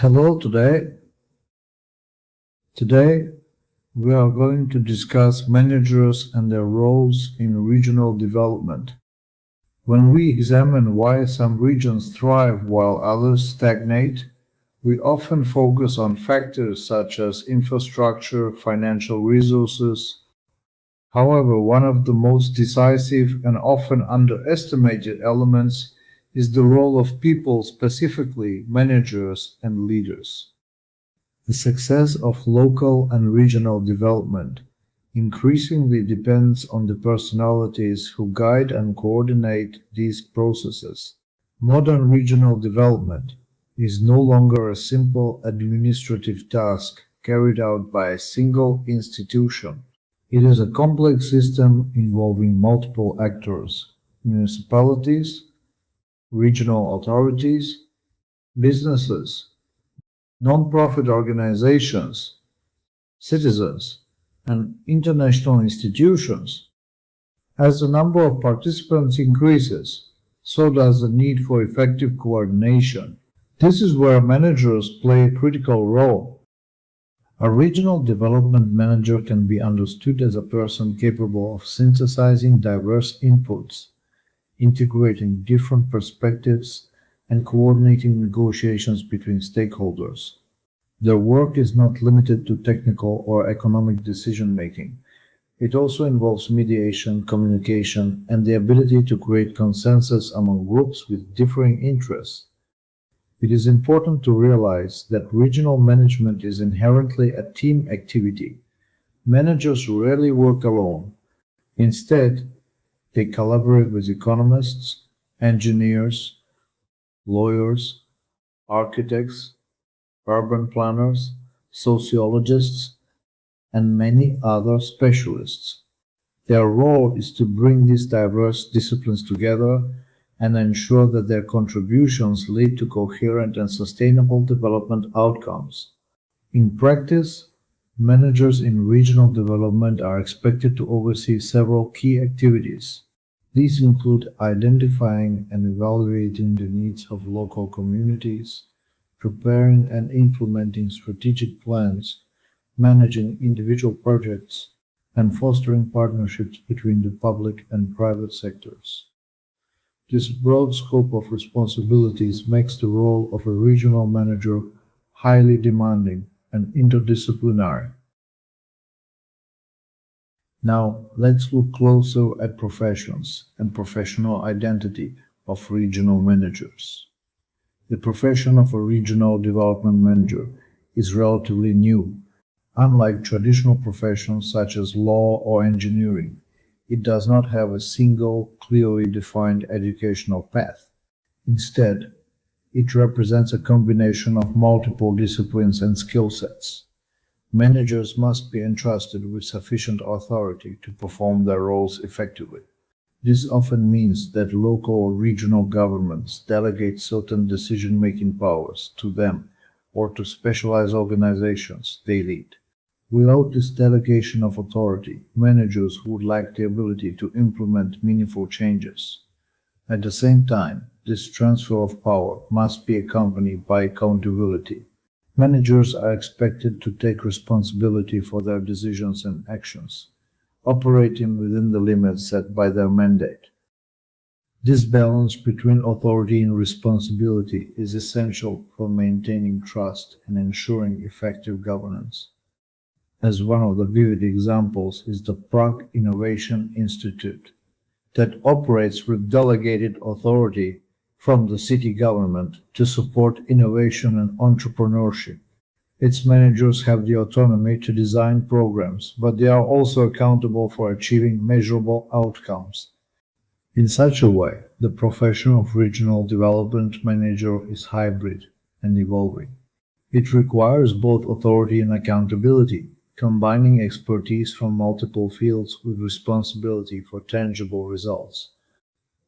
Hello today. Today we are going to discuss managers and their roles in regional development. When we examine why some regions thrive while others stagnate, we often focus on factors such as infrastructure, financial resources. However, one of the most decisive and often underestimated elements is the role of people, specifically managers and leaders. The success of local and regional development increasingly depends on the personalities who guide and coordinate these processes. Modern regional development is no longer a simple administrative task carried out by a single institution. It is a complex system involving multiple actors: municipalities, regional authorities, businesses, non-profit organizations, citizens, and international institutions. As the number of participants increases, so does the need for effective coordination. This is where managers play a critical role. A regional development manager can be understood as a person capable of synthesizing diverse inputs, integrating different perspectives, and coordinating negotiations between stakeholders. Their work is not limited to technical or economic decision-making. It also involves mediation, communication, and the ability to create consensus among groups with differing interests. It is important to realize that regional management is inherently a team activity. Managers rarely work alone. Instead, they collaborate with economists, engineers, lawyers, architects, urban planners, sociologists, and many other specialists. Their role is to bring these diverse disciplines together and ensure that their contributions lead to coherent and sustainable development outcomes. In practice, managers in regional development are expected to oversee several key activities. These include identifying and evaluating the needs of local communities, preparing and implementing strategic plans, managing individual projects, and fostering partnerships between the public and private sectors. This broad scope of responsibilities makes the role of a regional manager highly demanding and interdisciplinary. Now, let's look closer at professions and professional identity of regional managers. The profession of a regional development manager is relatively new. Unlike traditional professions such as law or engineering, it does not have a single, clearly defined educational path. Instead, it represents a combination of multiple disciplines and skill sets. Managers must be entrusted with sufficient authority to perform their roles effectively. This often means that local or regional governments delegate certain decision-making powers to them or to specialized organizations they lead. Without this delegation of authority, managers would lack the ability to implement meaningful changes. At the same time, this transfer of power must be accompanied by accountability. Managers are expected to take responsibility for their decisions and actions, operating within the limits set by their mandate. This balance between authority and responsibility is essential for maintaining trust and ensuring effective governance. As one of the vivid examples is the Prague Innovation Institute, that operates with delegated authority from the city government to support innovation and entrepreneurship. Its managers have the autonomy to design programs, but they are also accountable for achieving measurable outcomes. In such a way, the profession of regional development manager is hybrid and evolving. It requires both authority and accountability, combining expertise from multiple fields with responsibility for tangible results.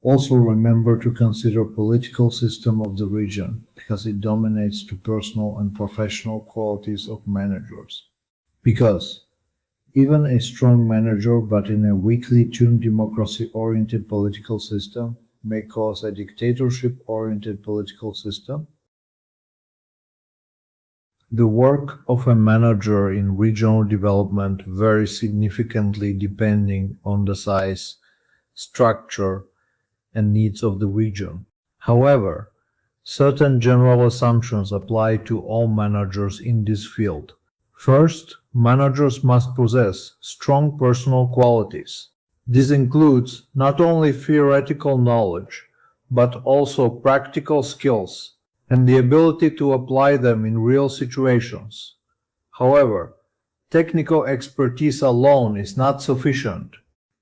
Also remember to consider political system of the region because it dominates the personal and professional qualities of managers. Because even a strong manager but in a weakly tuned democracy-oriented political system may cause a dictatorship-oriented political system The work of a manager in regional development varies significantly depending on the size, structure, and needs of the region. However, certain general assumptions apply to all managers in this field. First, managers must possess strong personal qualities. This includes not only theoretical knowledge, but also practical skills and the ability to apply them in real situations. However, technical expertise alone is not sufficient.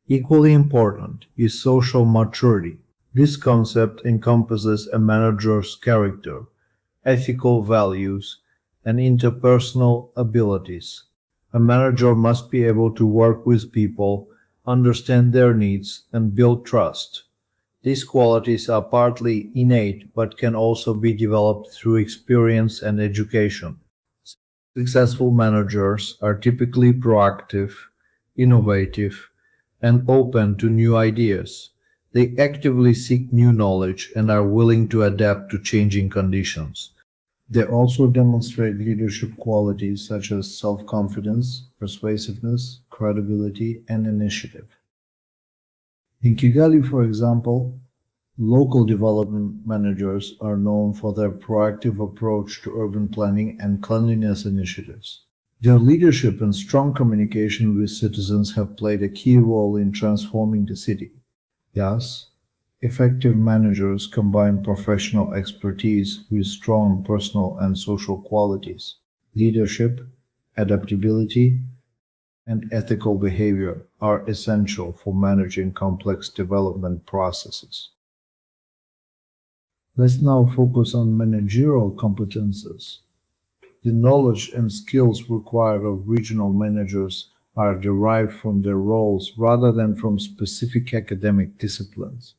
Equally important is social maturity. This concept encompasses a manager's character, ethical values, and interpersonal abilities. A manager must be able to work with people, understand their needs, and build trust. These qualities are partly innate but can also be developed through experience and education. Successful managers are typically proactive, innovative, and open to new ideas. They actively seek new knowledge and are willing to adapt to changing conditions. They also demonstrate leadership qualities such as self-confidence, persuasiveness, credibility, and initiative. In Kigali, for example, local development managers are known for their proactive approach to urban planning and cleanliness initiatives. Their leadership and strong communication with citizens have played a key role in transforming the city. Thus, effective managers combine professional expertise with strong personal and social qualities. Leadership, adaptability, and ethical behavior are essential for managing complex development processes. Let's now focus on managerial competences. The knowledge and skills required of regional managers are derived from their roles rather than from specific academic disciplines.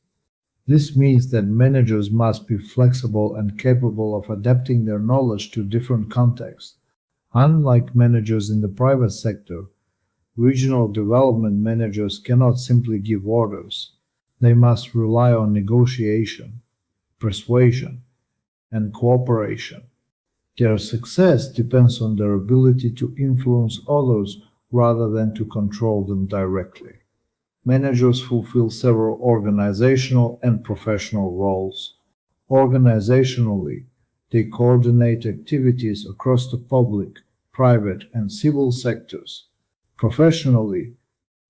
This means that managers must be flexible and capable of adapting their knowledge to different contexts. Unlike managers in the private sector, regional development managers cannot simply give orders. They must rely on negotiation, persuasion, and cooperation. Their success depends on their ability to influence others rather than to control them directly. Managers fulfill several organizational and professional roles. Organizationally, they coordinate activities across the public, private, and civil sectors. Professionally,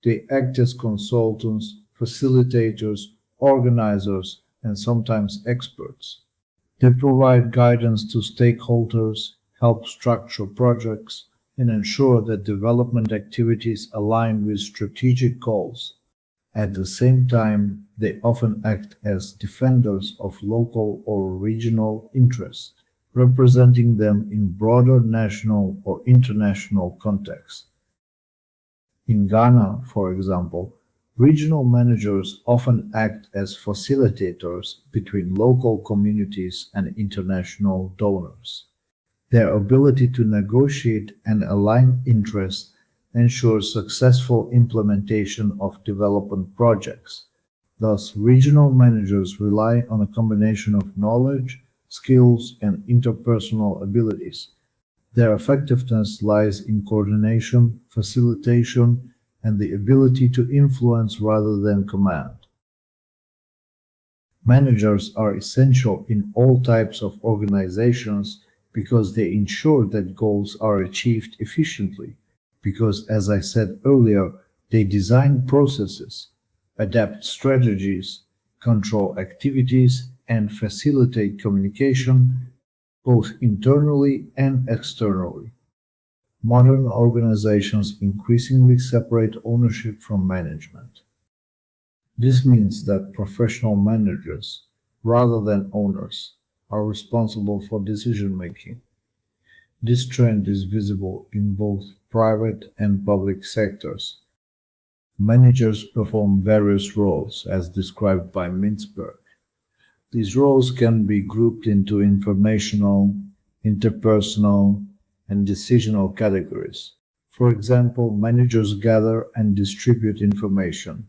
they act as consultants, facilitators, organizers, and sometimes experts. They provide guidance to stakeholders, help structure projects, and ensure that development activities align with strategic goals. At the same time, they often act as defenders of local or regional interests, representing them in broader national or international contexts. In Ghana, for example, regional managers often act as facilitators between local communities and international donors. Their ability to negotiate and align interests ensures successful implementation of development projects. Thus, regional managers rely on a combination of knowledge, skills, and interpersonal abilities. Their effectiveness lies in coordination, facilitation, and the ability to influence rather than command. Managers are essential in all types of organizations because they ensure that goals are achieved efficiently. Because, as I said earlier, they design processes, adapt strategies, control activities, and facilitate communication both internally and externally. Modern organizations increasingly separate ownership from management. This means that professional managers, rather than owners, are responsible for decision making. This trend is visible in both private and public sectors. Managers perform various roles as described by Mintzberg. These roles can be grouped into informational, interpersonal, and decisional categories. For example, managers gather and distribute information,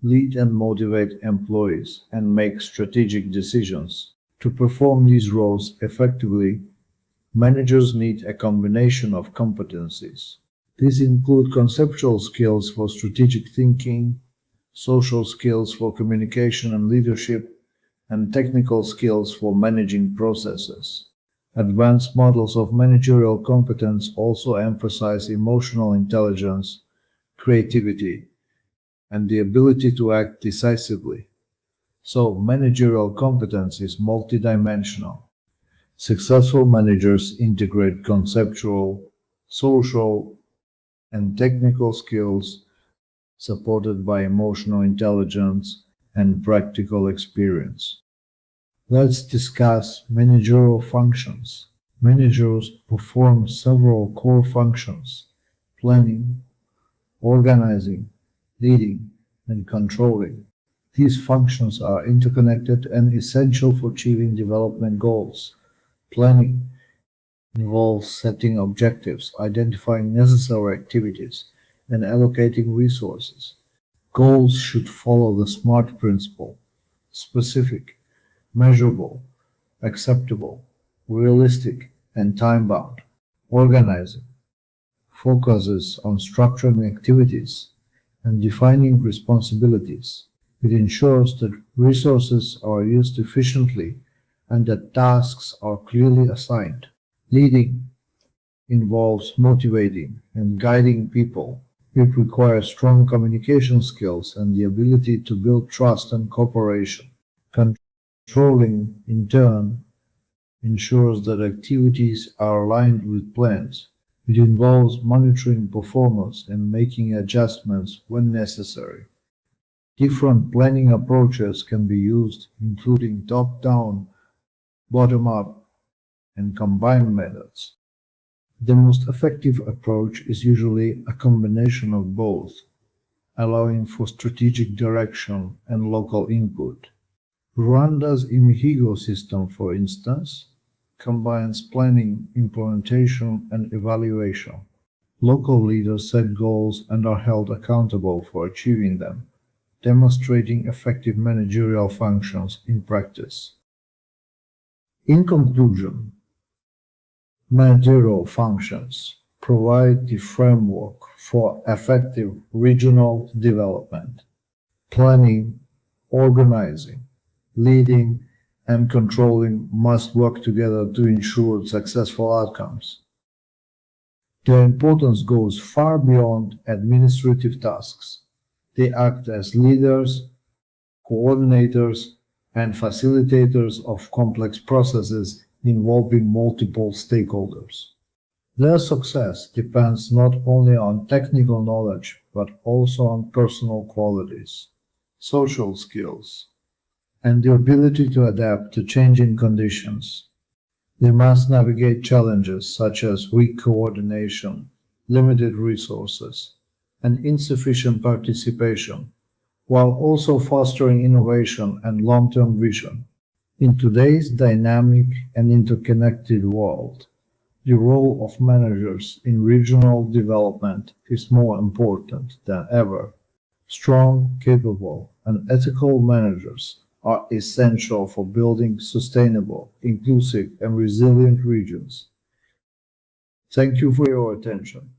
lead and motivate employees, and make strategic decisions. To perform these roles effectively, Managers need a combination of competencies. These include conceptual skills for strategic thinking, social skills for communication and leadership, and technical skills for managing processes. Advanced models of managerial competence also emphasize emotional intelligence, creativity, and the ability to act decisively. So, managerial competence is multidimensional. Successful managers integrate conceptual, social, and technical skills supported by emotional intelligence and practical experience. Let's discuss managerial functions. Managers perform several core functions: planning, organizing, leading, and controlling. These functions are interconnected and essential for achieving development goals. Planning involves setting objectives, identifying necessary activities, and allocating resources. Goals should follow the SMART principle: specific, measurable, acceptable, realistic, and time-bound. Organizing focuses on structuring activities and defining responsibilities. It ensures that resources are used efficiently and that tasks are clearly assigned. Leading involves motivating and guiding people. It requires strong communication skills and the ability to build trust and cooperation. Controlling, in turn, ensures that activities are aligned with plans. It involves monitoring performance and making adjustments when necessary. Different planning approaches can be used, including top-down, bottom-up, and combined methods. The most effective approach is usually a combination of both, allowing for strategic direction and local input. Rwanda's Imihigo system, for instance, combines planning, implementation, and evaluation. Local leaders set goals and are held accountable for achieving them, demonstrating effective managerial functions in practice. In conclusion, managerial functions provide the framework for effective regional development. Planning, organizing, leading, and controlling must work together to ensure successful outcomes. Their importance goes far beyond administrative tasks. They act as leaders, coordinators, and facilitators of complex processes involving multiple stakeholders. Their success depends not only on technical knowledge but also on personal qualities, social skills, and the ability to adapt to changing conditions. They must navigate challenges such as weak coordination, limited resources, and insufficient participation, while also fostering innovation and long-term vision. In today's dynamic and interconnected world, the role of managers in regional development is more important than ever. Strong, capable, and ethical managers are essential for building sustainable, inclusive, and resilient regions. Thank you for your attention.